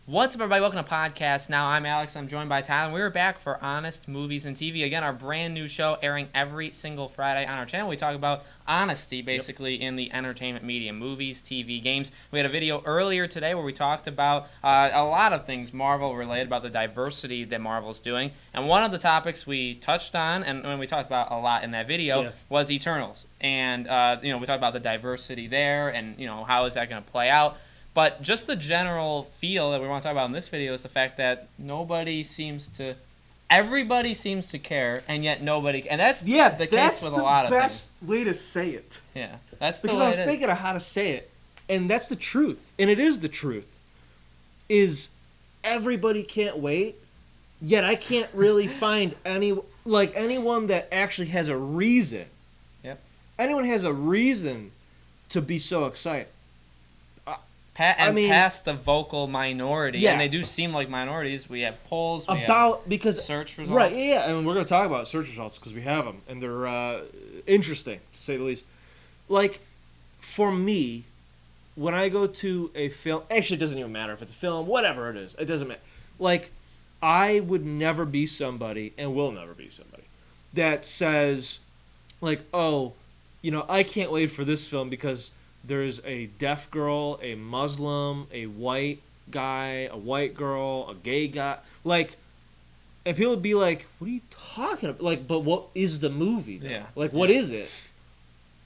What's up, everybody? Welcome to Podcast Now. I'm Alex. I'm joined by Tyler. We're back for Honest Movies and TV. Again, our brand new show airing every single Friday on our channel. We talk about honesty, basically, in the entertainment media, movies, TV, games. We had a video earlier today where we talked about a lot of things Marvel related, about the diversity that Marvel's doing. And one of the topics we touched on, and when we talked about a lot in that video, was Eternals. And, we talked about the diversity there and, how is that going to play out. But just the general feel that we want to talk about in this video is the fact that everybody seems to care, and yet nobody, and that's the case with a lot of things. That's the best way to say it. Yeah, that's the because way I was thinking of how to say it, and that's the truth, and it is the truth. Is everybody can't wait, yet I can't really find anyone that actually has a reason. Yep. Anyone has a reason to be so excited. Past the vocal minority, yeah. And they do seem like minorities. We have polls, because search results. Right, yeah, and we're going to talk about search results because we have them, and they're interesting, to say the least. Like, for me, when I go to a film, actually it doesn't even matter if it's a film, whatever it is, it doesn't matter. Like, I would never be somebody, and will never be somebody, that says, like, oh, I can't wait for this film because there's a deaf girl, a Muslim, a white guy, a white girl, a gay guy. Like, and people would be like, what are you talking about? Like, but what is the movie, though? Yeah. Like, what is it?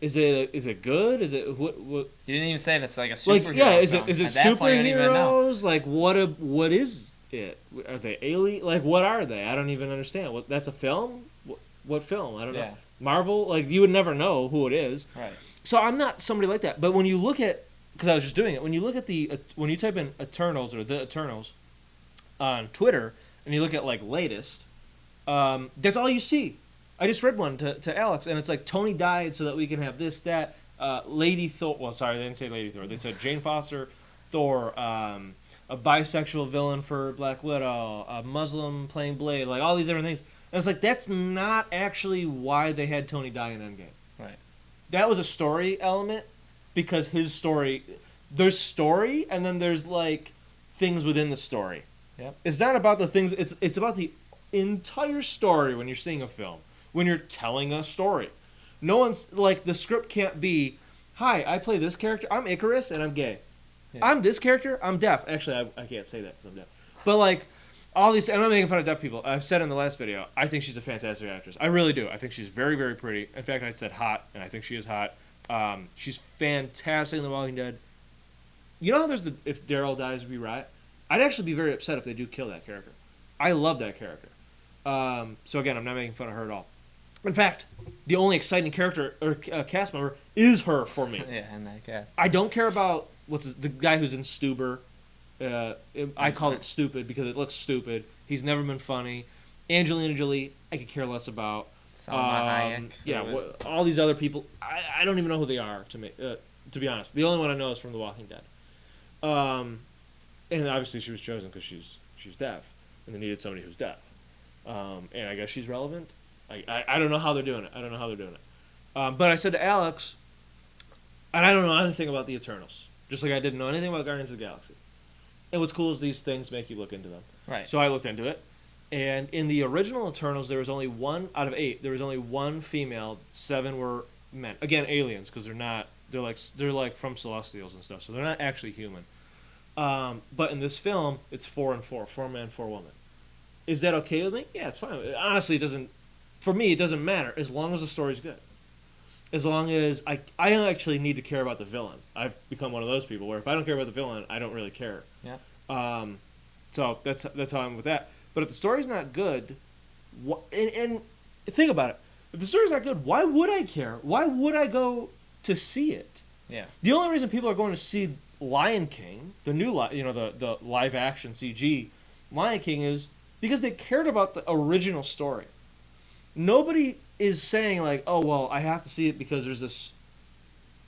Is it good? Is it what? You didn't even say if it's like a superhero. Like, yeah, is film. it At that point, you don't even know. superheroes? Like, what is it? Are they alien? Like, what are they? I don't even understand. What? That's a film? What film? I don't know. Marvel? Like, you would never know who it is. Right. So I'm not somebody like that. But when you look at, because I was just doing it, when you look at when you type in Eternals or the Eternals on Twitter, and you look at, like, latest, that's all you see. I just read one to Alex, and it's like, Tony died so that we can have this, that, Lady Thor, well, sorry, they didn't say Lady Thor. They said Jane Foster, Thor, a bisexual villain for Black Widow, a Muslim playing Blade, like, all these different things. And it's like, that's not actually why they had Tony die in Endgame. Right. That was a story element, because there's story, and then there's, like, things within the story. Yep. It's not about the things, it's about the entire story when you're seeing a film, when you're telling a story. No one's, like, the script can't be, hi, I play this character, I'm Icarus, and I'm gay. Yeah. I'm this character, I'm deaf. Actually, I can't say that because I'm deaf. But, like, all these, I'm not making fun of deaf people. I've said in the last video, I think she's a fantastic actress. I really do. I think she's very, very pretty. In fact, I said hot, and I think she is hot. She's fantastic in The Walking Dead. You know how if Daryl dies, we riot? I'd actually be very upset if they do kill that character. I love that character. So again, I'm not making fun of her at all. In fact, the only exciting character or cast member is her for me. Yeah, and that cast. I don't care about the guy who's in Stuber. I call it stupid because it looks stupid. He's never been funny. Angelina Jolie, I could care less about. Salma Hayek. All these other people, I don't even know who they are, to be honest. The only one I know is from The Walking Dead. And obviously she was chosen because she's deaf, and they needed somebody who's deaf. And I guess she's relevant. I don't know how they're doing it. But I said to Alex, and I don't know anything about the Eternals, just like I didn't know anything about Guardians of the Galaxy. And what's cool is these things make you look into them. Right. So I looked into it. And in the original Eternals, there was only 1 out of 8. There was only 1 female. 7 were men. Again, aliens, because they're like from Celestials and stuff. So they're not actually human. But in this film, it's 4 and 4. 4 men, 4 women. Is that okay with me? Yeah, it's fine. Honestly, for me, it doesn't matter as long as the story's good. As long as I actually need to care about the villain. I've become one of those people where if I don't care about the villain, I don't really care. Yeah. So that's how I'm with that. But if the story's not good, and think about it, if the story's not good, why would I care? Why would I go to see it? Yeah. The only reason people are going to see Lion King, the new the live action CG Lion King, is because they cared about the original story. Nobody is saying, like, oh, well, I have to see it because there's this.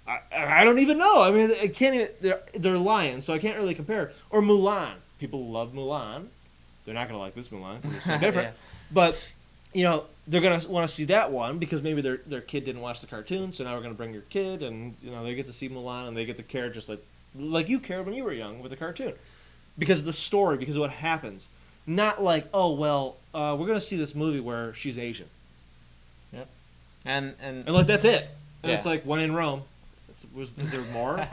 I don't even know. I mean, I can't even. They're lions, so I can't really compare. Or Mulan. People love Mulan. They're not gonna like this Mulan because it's so different. Yeah. But they're gonna want to see that one because maybe their kid didn't watch the cartoon, so now we're gonna bring your kid, and they get to see Mulan and they get to care just like you cared when you were young with the cartoon. because of the story, because of what happens. Not like, oh well, we're gonna see this movie where she's Asian, And like that's it. And Yeah. it's like when in Rome. Is there more?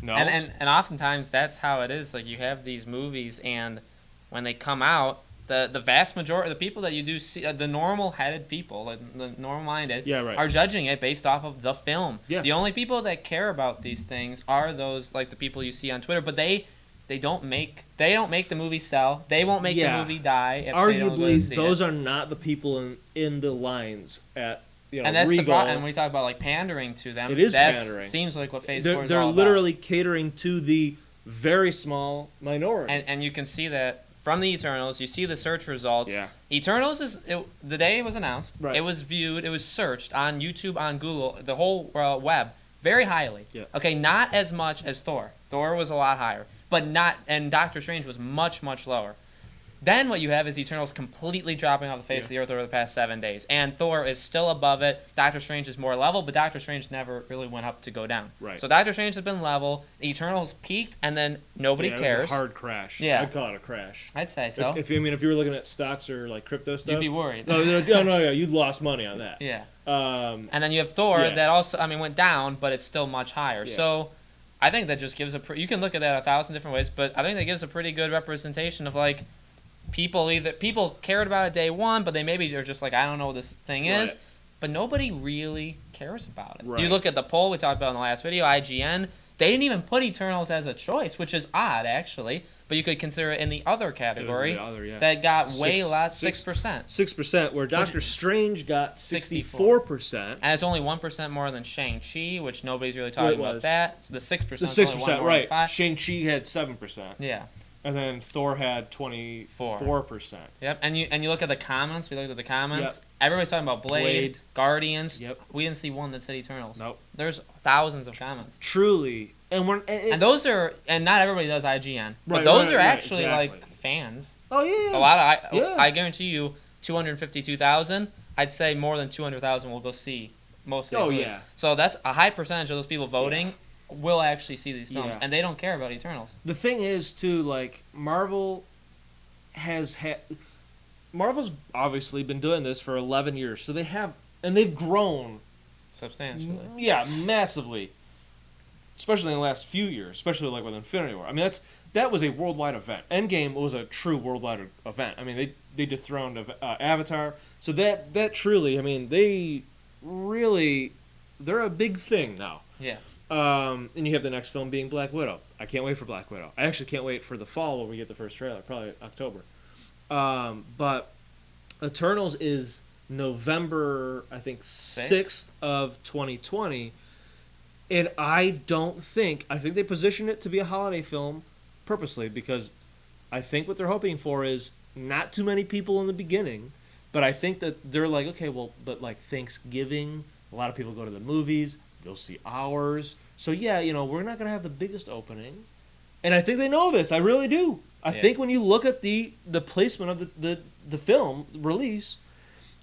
No. And oftentimes that's how it is. Like you have these movies, and when they come out, the vast majority of the people that you do see, the normal-headed people, like the normal-minded, Yeah, right. are judging it based off of the film. Yeah. The only people that care about these things are those like the people you see on Twitter, but they don't make the movie sell. They won't make the movie die. If they don't go to Arguably, see those it. are not the people in the lines at And that's Regal. the problem. And we talk about like pandering to them. It is that pandering. Seems like what Phase 4 is They're all about. literally catering to the very small minority. And you can see that from the Eternals. You see the search results. Yeah. Eternals the day it was announced. Right. It was viewed. It was searched on YouTube, on Google, the whole web very highly. Yeah. Okay, not as much as Thor. Thor was a lot higher, but not. And Doctor Strange was much lower. Then what you have is Eternals completely dropping off the face of the earth over the past 7 days. And Thor is still above it. Doctor Strange is more level, but Doctor Strange never really went up to go down. Right. So Doctor Strange has been level. Eternals peaked, and then nobody It cares. was a hard crash. Yeah. I'd call it a crash. I'd say so. If you were looking at stocks or like crypto stuff, You'd be worried. no, you'd lost money on that. Yeah. Um, And then you have Thor Yeah. that also, went down, but it's still much higher. Yeah. So I think that just gives you can look at that 1,000 different ways, but I think that gives a pretty good representation of like people cared about it day one, but they maybe are just like, I don't know what this thing is, Right. but nobody really cares about it. Right. You look at the poll we talked about in the last video, IGN, they didn't even put Eternals as a choice, which is odd actually, but you could consider it in the other category the other, yeah. that got way Six- less, six- 6%. 6%, where Doctor Strange got 64%. And it's only 1% more than Shang-Chi, which nobody's really talking about was. that. So the 6% The is only 6%, 1 more right. than 5. Shang-Chi had 7%. Yeah. And then Thor had 24%. Yep. And you look at the comments. We looked at the comments. Everybody's talking about Blade, Guardians. Yep. We didn't see one that said Eternals. Nope. There's thousands of comments. Truly. And And those are, and not everybody does IGN, but Right, those right, are right, actually exactly. like fans. Oh, yeah. A lot of, Yeah. I guarantee you, 252,000. I'd say more than 200,000 will go see most of these Oh, movies. yeah. So that's a high percentage of those people voting will actually see these films, Yeah. and they don't care about Eternals. The thing is, too, like, Marvel's obviously been doing this for 11 years, so they've grown, Substantially. massively, especially in the last few years, especially like with Infinity War. I mean, that was a worldwide event. Endgame was a true worldwide event. I mean, they dethroned Avatar, so that truly, I mean, they're a big thing now. Yeah. And you have the next film being Black Widow. I can't wait for Black Widow. I actually can't wait for the fall when we get the first trailer, probably October. But Eternals is November, I think, 6th of 2020. And I think they position it to be a holiday film purposely because I think what they're hoping for is not too many people in the beginning, but I think that they're like, okay, well, but like Thanksgiving, a lot of people go to the movies, they'll see ours. So yeah, we're not going to have the biggest opening. And I think they know this. I really do. I think when you look at the placement of the film release,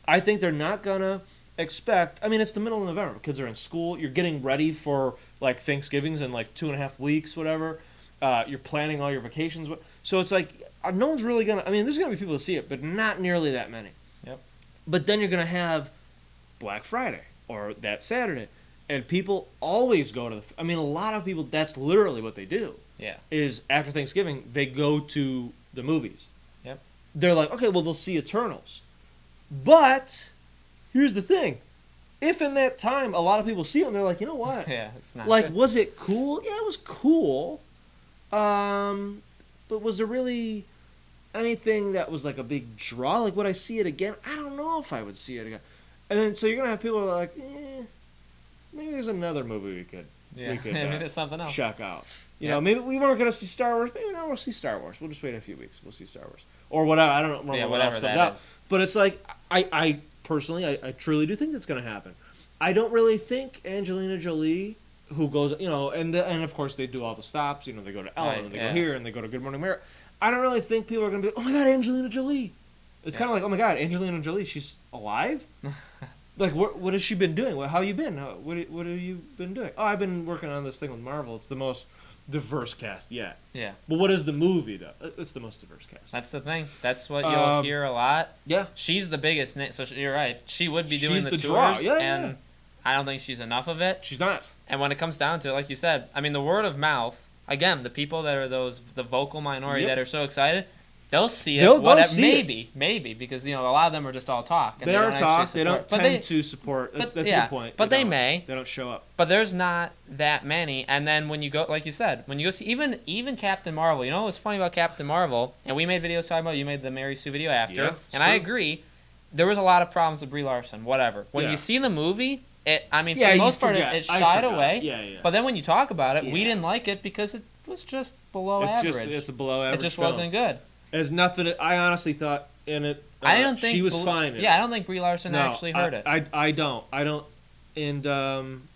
I think they're not going to expect, I mean, it's the middle of November. Kids are in school. You're getting ready for like Thanksgivings in like 2.5 weeks, whatever. You're planning all your vacations. So it's like, no one's really going to, I mean, there's going to be people to see it, but not nearly that many. Yep. But then you're going to have Black Friday or that Saturday. And people always go to a lot of people, that's literally what they do. Yeah. Is after Thanksgiving, they go to the movies. Yep. They're like, okay, well, they'll see Eternals. But here's the thing. If in that time a lot of people see it and they're like, you know what? Yeah, it's not Like, good. was it cool? Yeah, it was cool. But was there really anything that was like a big draw? Like, would I see it again? I don't know if I would see it again. And then, so you're going to have people who are like, maybe there's another movie we could maybe there's something else. check out. You Yeah. know, maybe we weren't going to see Star Wars. Maybe now we'll see Star Wars. We'll just wait a few weeks. We'll see Star Wars. Or whatever. I don't remember what whatever else comes that out. is. But it's like, I personally, I truly do think that's going to happen. I don't really think Angelina Jolie, who goes, and of course they do all the stops. They go to Ellen, Right, and they yeah. go here, and they go to Good Morning America. I don't really think people are going to be, oh my God, Angelina Jolie. It's kind of like, oh my God, Angelina Jolie, she's alive? Like, what has she been doing? How have you been? What have you been doing? Oh, I've been working on this thing with Marvel. It's the most diverse cast yet. Yeah. But what is the movie though? It's the most diverse cast. That's the thing. That's what you'll hear a lot. Yeah. She's the biggest name, so you're right. She would be doing She's the the tours, draw. Yeah, and yeah. I don't think she's enough of it. She's not. And when it comes down to it, like you said, I mean, the word of mouth, again, the people that are the vocal minority Yep. that are so excited, they'll see it. They'll see it. Maybe, because, you know, a lot of them are just all talk. And They don't are actually talk. They don't support. tend to support. That's a good point. But they don't. may. They don't show up. But there's not that many. And then when you go, like you said, when you go see even Captain Marvel, you know what's funny about Captain Marvel? And we made videos talking about, you made the Mary Sue video after. Yeah, and true. I agree. There was a lot of problems with Brie Larson, whatever. When Yeah. you see the movie, for the you most part, forget. it I shied forgot. away. Yeah. But then when you talk about it, we Yeah. didn't like it because it was just below it's average. it's a below average. It just film. wasn't good. There's nothing. I honestly thought in it. I don't think she was fine. in it. Yeah, I don't think Brie Larson No, actually hurt it. I don't. And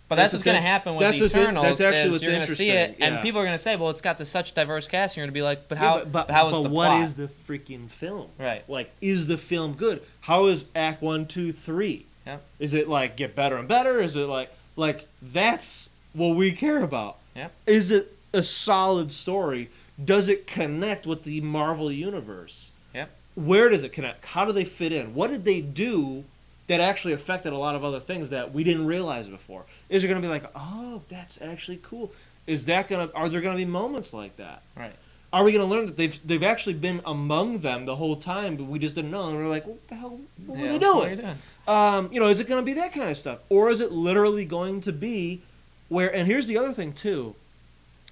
But that's what's going to happen with that's the what's Eternals. that's actually is what's you're going to see it, interesting, and yeah. people are going to say, "Well, it's got such diverse cast." And you're going to be like, "But Yeah, how? but how is but the what plot?" is the freaking film? Right. Like, is the film good? How is Act 1, 2, 3? Yep. Is it like get better and better? Is it like that's what we care about? Yep. Is it a solid story? Does it connect with the Marvel universe? Yep. Where does it connect? How do they fit in? What did they do that actually affected a lot of other things that we didn't realize before? Is it going to be like, oh, that's actually cool? Are there going to be moments like that? Right. Are we going to learn that they've actually been among them the whole time, but we just didn't know? And we're like, what the hell? What were they doing? What are you doing? Is it going to be that kind of stuff, or is it literally going to be where? And here's the other thing too.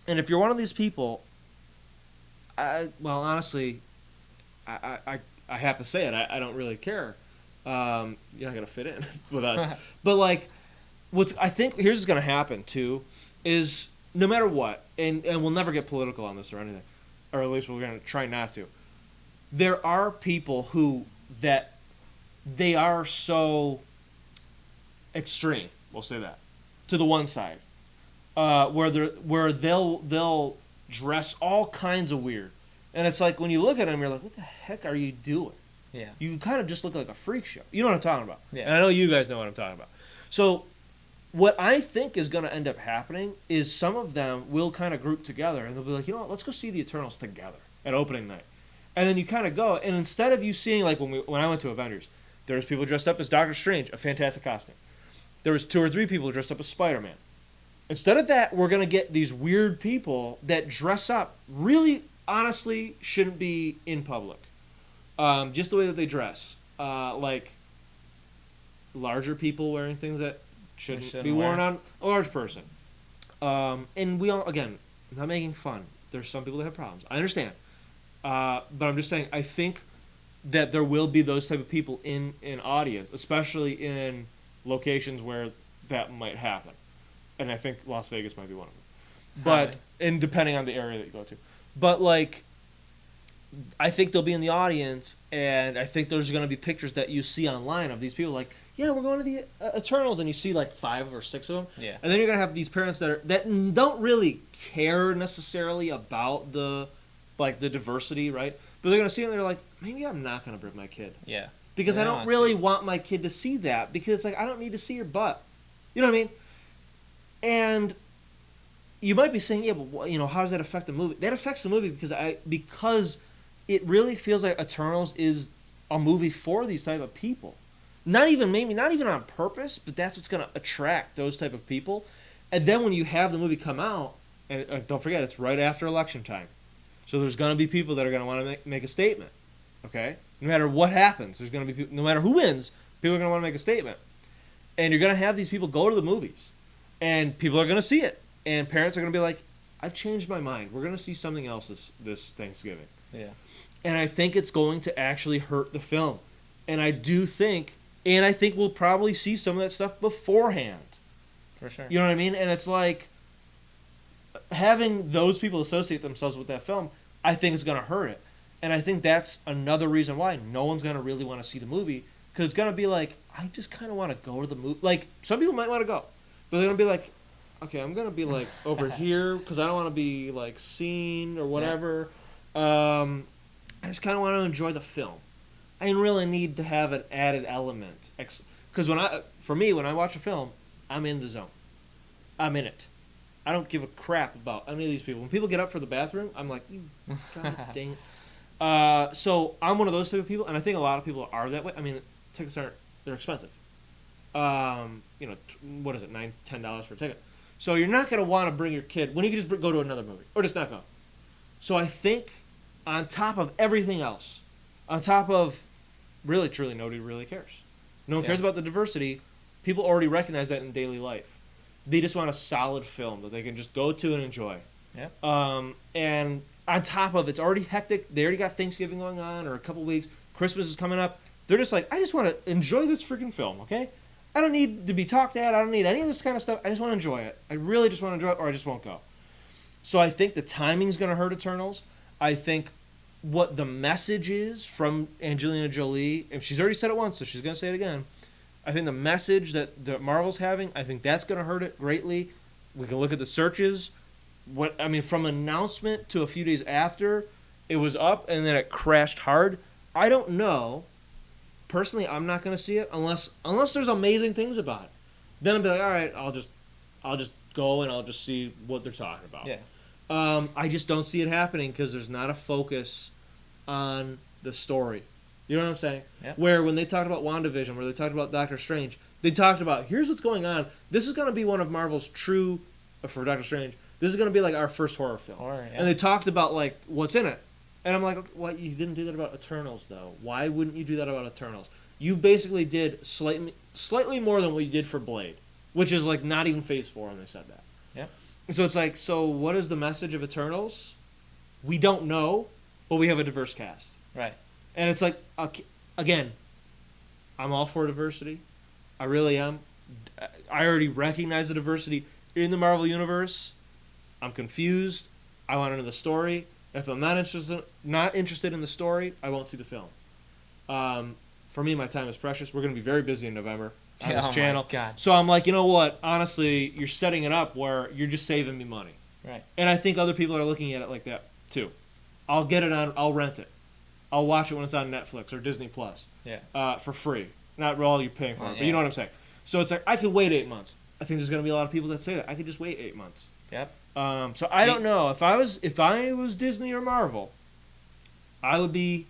And if you're one of these people, honestly, I have to say it. I don't really care. You're not going to fit in with us, but like, I think here's what's going to happen too, is no matter what, and we'll never get political on this or anything, or at least we're going to try not to. There are people that they are so extreme, we'll say that, to the one side, where they'll dress all kinds of weird, and it's like when you look at them, you're like, what the heck are you doing? Yeah. You kind of just look like a freak show. You know what I'm talking about? Yeah. And I know you guys know what I'm talking about. So what I think is going to end up happening is some of them will kind of group together, and they'll be like, you know what, let's go see the Eternals together at opening night. And then you kind of go, and instead of you seeing, like when I went to Avengers, there was people dressed up as Doctor Strange, a fantastic costume. There was 2 or 3 people dressed up as Spider-Man. Instead of that, we're going to get these weird people that dress up really, honestly, shouldn't be in public. Just the way that they dress. Like larger people wearing things that shouldn't be worn on a large person. And we all, again, I'm not making fun. There's some people that have problems. I understand. But I'm just saying, I think that there will be those type of people in audience, especially in locations where that might happen. And I think Las Vegas might be one of them. But, and depending on the area that you go to. But, like, I think they'll be in the audience, and I think there's going to be pictures that you see online of these people like, yeah, we're going to the Eternals, and you see like 5 or 6 of them. Yeah. And then you're going to have these parents that don't really care necessarily about the diversity, right? But they're going to see it and they're like, maybe I'm not going to bring my kid. Yeah. Because They I don't don't wanna really see it. want my kid to see that, because it's like, I don't need to see your butt. You know what I mean? And you might be saying, yeah, but how does that affect the movie? That affects the movie because it really feels like Eternals is a movie for these type of people. Not even on purpose, but that's what's going to attract those type of people. And then when you have the movie come out, and don't forget, it's right after election time. So there's going to be people that are going to want to make a statement. Okay? No matter what happens, there's going to be people, no matter who wins, people are going to want to make a statement. And you're going to have these people go to the movies. And people are going to see it. And parents are going to be like, I've changed my mind. We're going to see something else this Thanksgiving. Yeah. And I think it's going to actually hurt the film. And I think we'll probably see some of that stuff beforehand. For sure. You know what I mean? And it's like, having those people associate themselves with that film, I think is going to hurt it. And I think that's another reason why no one's going to really want to see the movie. Because it's going to be like, I just kind of want to go to the movie. Like, some people might want to go. But they're going to be like, okay, I'm going to be like over here because I don't want to be like seen or whatever. Yeah. I just kind of want to enjoy the film. I didn't really need to have an added element. Because when I watch a film, I'm in the zone. I'm in it. I don't give a crap about any of these people. When people get up for the bathroom, I'm like, you god dang it. So I'm one of those type of people, and I think a lot of people are that way. I mean, tickets they're expensive. What is it, $9-10 for a ticket? So you're not gonna want to bring your kid when you can just go to another movie or just not go. So I think, on top of everything else, on top of really truly nobody really cares. No one cares about the diversity. People already recognize that in daily life. They just want a solid film that they can just go to and enjoy. Yeah. And on top of it's already hectic. They already got Thanksgiving going on or a couple weeks. Christmas is coming up. They're just like, I just want to enjoy this freaking film, okay? I don't need to be talked at. I don't need any of this kind of stuff. I just want to enjoy it. I really just want to enjoy it, or I just won't go. So I think the timing's going to hurt Eternals. I think what the message is from Angelina Jolie, and she's already said it once, so she's going to say it again. I think the message that Marvel's having, I think that's going to hurt it greatly. We can look at the searches. From announcement to a few days after, it was up and then it crashed hard. I don't know. Personally, I'm not going to see it unless there's amazing things about it. Then I'll be like, all right, I'll just go and I'll just see what they're talking about. Yeah. I just don't see it happening because there's not a focus on the story. You know what I'm saying? Yeah. Where when they talked about WandaVision, where they talked about Doctor Strange, they talked about, here's what's going on. This is going to be one of Marvel's true, for Doctor Strange, this is going to be like our first horror film. Horror, yeah. And they talked about like what's in it. And I'm like, okay, well, you didn't do that about Eternals, though. Why wouldn't you do that about Eternals? You basically did slightly more than what you did for Blade, which is like not even Phase 4 when they said that. Yeah. So it's like, so what is the message of Eternals? We don't know, but we have a diverse cast. Right. And it's like, again, I'm all for diversity. I really am. I already recognize the diversity in the Marvel Universe. I'm confused. I want to know the story. If I'm not interested in the story, I won't see the film. For me, my time is precious. We're going to be very busy in November on this channel. My God. So I'm like, you know what? Honestly, you're setting it up where you're just saving me money. Right. And I think other people are looking at it like that, too. I'll get it on, I'll rent it. I'll watch it when it's on Netflix or Disney Plus. Yeah. For free. Not all you're paying for it, but yeah. you know what I'm saying. So it's like, I could wait 8 months. I think there's going to be a lot of people that say that. I could just wait 8 months. Yep. So I don't know. If I was Disney or Marvel, I would be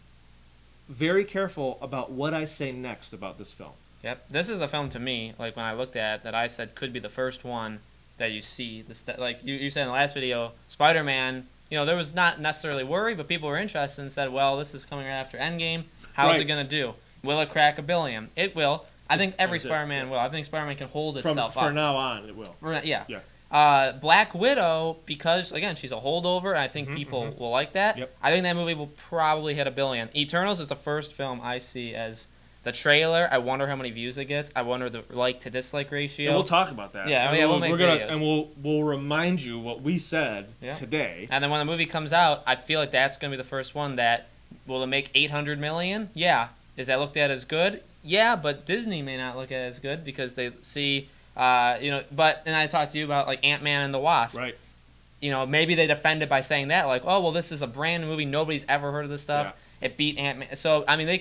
very careful about what I say next about this film. Yep. This is the film to me, like when I looked at it, that I said could be the first one that you see. Like you said in the last video, Spider-Man, there was not necessarily worry, but people were interested and said, well, this is coming right after Endgame. How's it going to do? Will it crack $1 billion? It will. I think every Spider-Man will. I think Spider-Man can hold itself up. From now on, it will. Yeah. Black Widow, because, again, she's a holdover, and I think people will like that. Yep. I think that movie will probably hit $1 billion. Eternals is the first film I see as the trailer. I wonder how many views it gets. I wonder the like to dislike ratio. And we'll talk about that. Yeah, we'll make videos. And we'll remind you what we said today. And then when the movie comes out, I feel like that's going to be the first one that, will it make $800 million? Yeah. Is that looked at as good? Yeah, but Disney may not look at it as good because they see... and I talked to you about like Ant-Man and the Wasp. Right. Maybe they defend it by saying that, like, oh, well, this is a brand new movie. Nobody's ever heard of this stuff. Yeah. It beat Ant-Man. So, I mean, they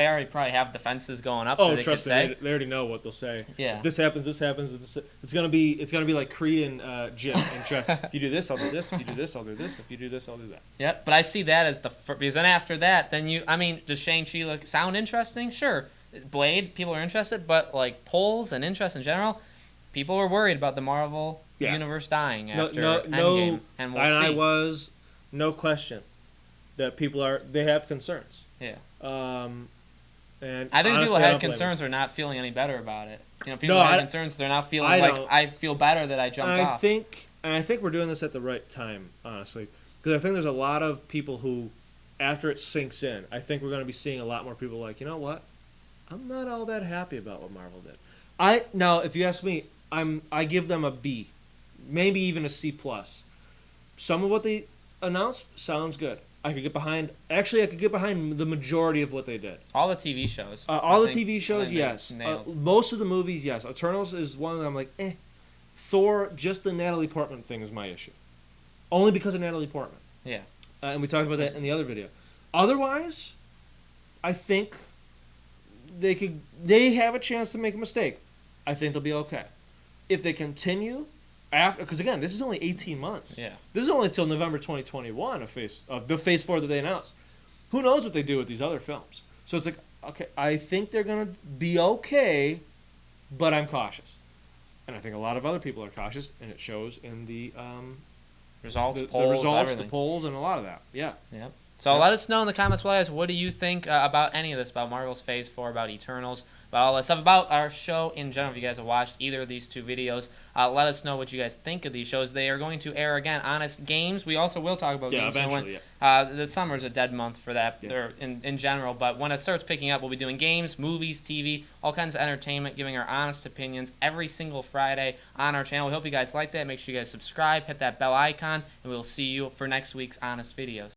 already probably have defenses going up. Oh, trust me, they already know what they'll say. Yeah. If this happens. It's gonna be like Creed and Jim and Jeff. If you do this, I'll do this. If you do this, I'll do this. If you do this, I'll do that. Yep. But I see that as because then after that, does Shang-Chi sound interesting? Sure. Blade, people are interested, but like polls and interest in general, people were worried about the Marvel universe dying after Endgame, and we'll see. I was, no question, that they have concerns. Yeah. And I think honestly, people had concerns are not feeling any better about it. People had concerns, they're not feeling I feel better that I jumped off. I think we're doing this at the right time, honestly, because I think there's a lot of people who, after it sinks in, I think we're going to be seeing a lot more people like, you know what? I'm not all that happy about what Marvel did. Now, if you ask me, I give them a B, maybe even a C+. Some of what they announced sounds good. I could get behind the majority of what they did. All the TV shows. The TV shows, yes. Most of the movies, yes. Eternals is one that I'm like, eh. Thor, just the Natalie Portman thing is my issue. Only because of Natalie Portman. Yeah. And we talked about that in the other video. Otherwise, I think they have a chance to make a mistake. I think they'll be okay. If they continue after, because again, this is only 18 months. Yeah. This is only until November 2021 of the Phase 4 that they announced. Who knows what they do with these other films? So it's like, okay, I think they're gonna be okay, but I'm cautious, and I think a lot of other people are cautious, and it shows in the Results, the polls, results, everything. the polls, and a lot of that. Yeah. Yep. So Yep. let us know in the comments below, guys. What do you think about any of this? About Marvel's Phase 4, about Eternals, about all that stuff, about our show in general. If you guys have watched either of these two videos, let us know what you guys think of these shows. They are going to air again. Honest Games. We also will talk about games. Eventually. The summer's a dead month for that, Yeah. or in general. But when it starts picking up, we'll be doing games, movies, TV, all kinds of entertainment, giving our honest opinions every single Friday on our channel. We hope you guys like that. Make sure you guys subscribe, hit that bell icon, and we'll see you for next week's honest videos.